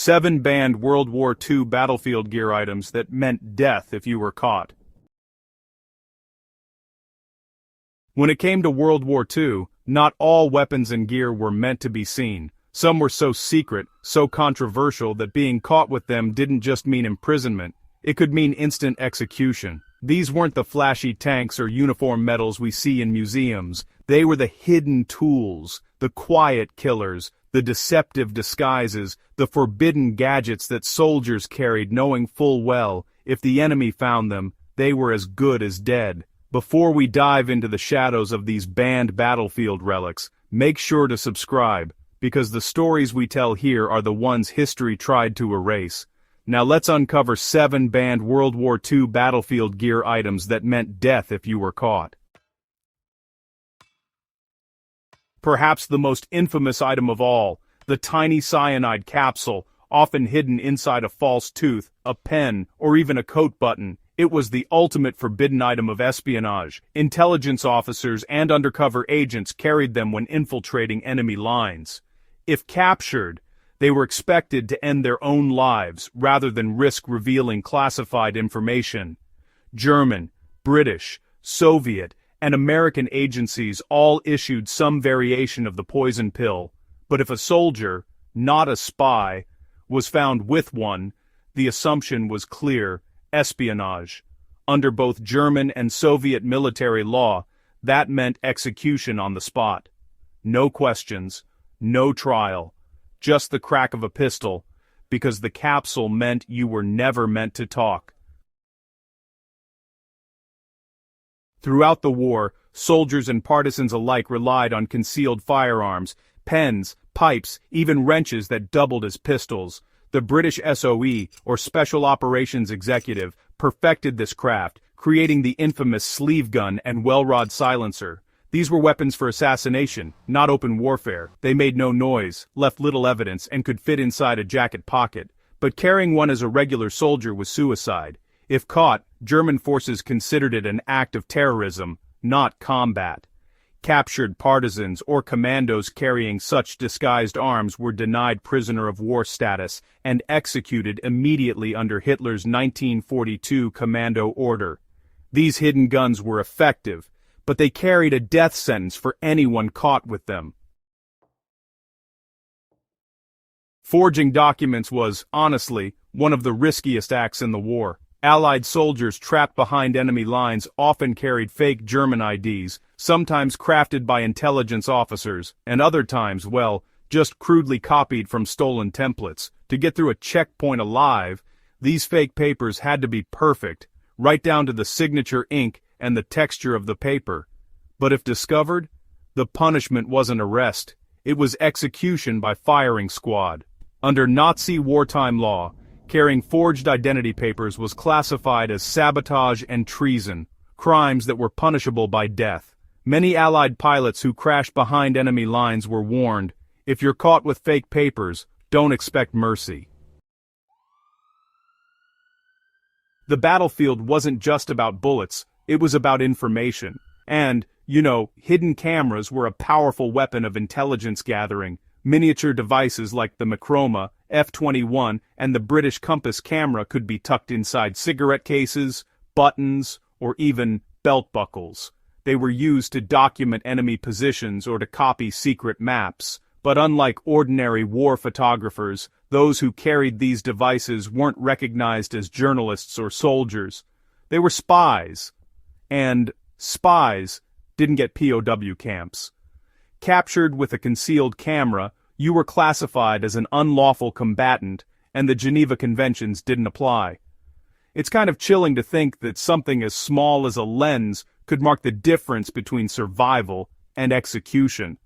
7 banned World War II battlefield gear items that meant death if you were caught. When it came to World War II, not all weapons and gear were meant to be seen. Some were so secret, so controversial that being caught with them didn't just mean imprisonment, it could mean instant execution. These weren't the flashy tanks or uniform medals we see in museums. They were the hidden tools, the quiet killers, the deceptive disguises, the forbidden gadgets that soldiers carried knowing full well, if the enemy found them, they were as good as dead. Before we dive into the shadows of these banned battlefield relics, make sure to subscribe, because the stories we tell here are the ones history tried to erase. Now let's uncover 7 banned World War II battlefield gear items that meant death if you were caught. Perhaps the most infamous item of all, the tiny cyanide capsule, often hidden inside a false tooth, a pen, or even a coat button. It was the ultimate forbidden item of espionage. Intelligence officers and undercover agents carried them when infiltrating enemy lines. If captured, they were expected to end their own lives rather than risk revealing classified information. German, British, Soviet, and American agencies all issued some variation of the poison pill, but if a soldier, not a spy, was found with one, the assumption was clear: espionage. Under both German and Soviet military law, that meant execution on the spot. No questions, no trial. Just the crack of a pistol, because the capsule meant you were never meant to talk. Throughout the war, soldiers and partisans alike relied on concealed firearms, pens, pipes, even wrenches that doubled as pistols. The British SOE, or Special Operations Executive, perfected this craft, creating the infamous sleeve gun and well-rod silencer. These were weapons for assassination, not open warfare. They made no noise, left little evidence, and could fit inside a jacket pocket. But carrying one as a regular soldier was suicide. If caught, German forces considered it an act of terrorism, not combat. Captured partisans or commandos carrying such disguised arms were denied prisoner of war status and executed immediately under Hitler's 1942 commando order. These hidden guns were effective, but they carried a death sentence for anyone caught with them. Forging documents was, honestly, one of the riskiest acts in the war. Allied soldiers trapped behind enemy lines often carried fake German IDs, sometimes crafted by intelligence officers, and other times, well, just crudely copied from stolen templates. To get through a checkpoint alive, these fake papers had to be perfect, right down to the signature ink and the texture of the paper. But if discovered, the punishment wasn't arrest, it was execution by firing squad. Under Nazi wartime law, carrying forged identity papers was classified as sabotage and treason, crimes that were punishable by death. Many Allied pilots who crashed behind enemy lines were warned, if you're caught with fake papers, don't expect mercy. The battlefield wasn't just about bullets, it was about information. And, hidden cameras were a powerful weapon of intelligence gathering. Miniature devices like the Macroma, F-21, and the British Compass camera could be tucked inside cigarette cases, buttons, or even belt buckles. They were used to document enemy positions or to copy secret maps. But unlike ordinary war photographers, those who carried these devices weren't recognized as journalists or soldiers. They were spies. And spies didn't get POW camps. Captured with a concealed camera, you were classified as an unlawful combatant, and the Geneva Conventions didn't apply. It's kind of chilling to think that something as small as a lens could mark the difference between survival and execution.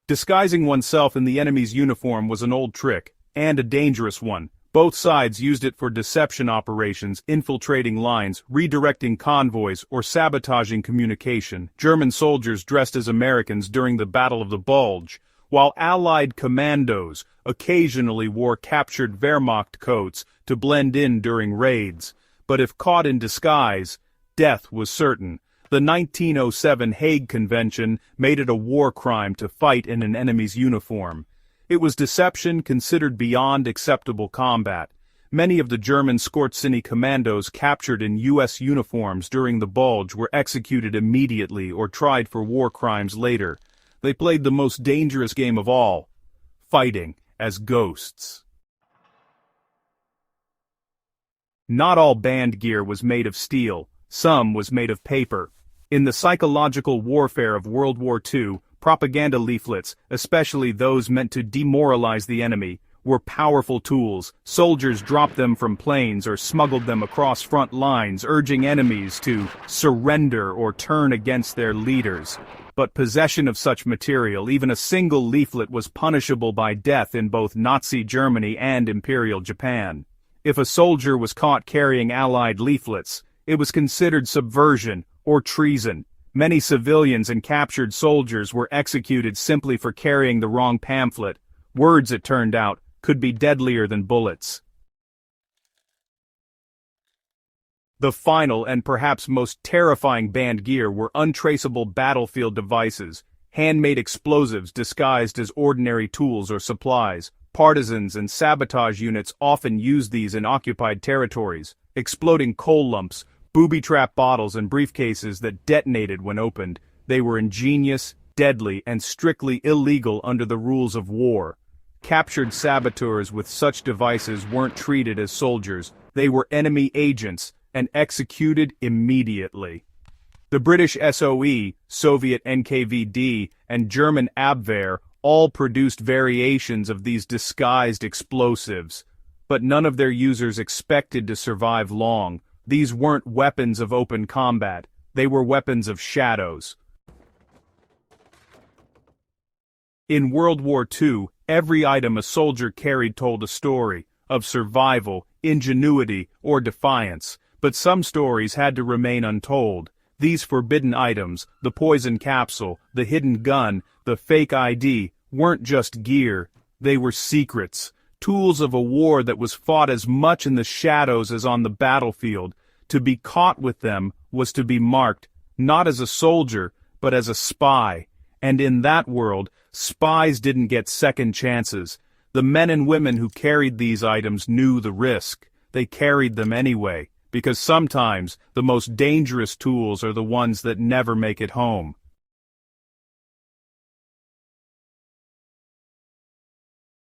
Disguising oneself in the enemy's uniform was an old trick, and a dangerous one. Both sides used it for deception operations, infiltrating lines, redirecting convoys, or sabotaging communication. German soldiers dressed as Americans during the Battle of the Bulge, while Allied commandos occasionally wore captured Wehrmacht coats to blend in during raids. But if caught in disguise, death was certain. The 1907 Hague Convention made it a war crime to fight in an enemy's uniform. It was deception considered beyond acceptable combat. Many of the German Skorzeny commandos captured in U.S. uniforms during the Bulge were executed immediately or tried for war crimes later. They played the most dangerous game of all, fighting as ghosts. Not all band gear was made of steel, some was made of paper. In the psychological warfare of World War II, propaganda leaflets, especially those meant to demoralize the enemy, were powerful tools. Soldiers dropped them from planes or smuggled them across front lines, urging enemies to surrender or turn against their leaders. But possession of such material, even a single leaflet, was punishable by death in both Nazi Germany and Imperial Japan. If a soldier was caught carrying Allied leaflets, it was considered subversion or treason. Many civilians and captured soldiers were executed simply for carrying the wrong pamphlet. Words, it turned out, could be deadlier than bullets. The final and perhaps most terrifying band gear were untraceable battlefield devices, handmade explosives disguised as ordinary tools or supplies. Partisans and sabotage units often used these in occupied territories, exploding coal lumps, booby-trap bottles and briefcases that detonated when opened. They were ingenious, deadly, and strictly illegal under the rules of war. Captured saboteurs with such devices weren't treated as soldiers, they were enemy agents, and executed immediately. The British SOE, Soviet NKVD, and German Abwehr all produced variations of these disguised explosives, but none of their users expected to survive long. These weren't weapons of open combat, they were weapons of shadows. In World War II, every item a soldier carried told a story of survival, ingenuity, or defiance, but some stories had to remain untold. These forbidden items, the poison capsule, the hidden gun, the fake ID, weren't just gear, they were secrets, tools of a war that was fought as much in the shadows as on the battlefield. To be caught with them was to be marked, not as a soldier, but as a spy. And in that world, spies didn't get second chances. The men and women who carried these items knew the risk. They carried them anyway, because sometimes the most dangerous tools are the ones that never make it home.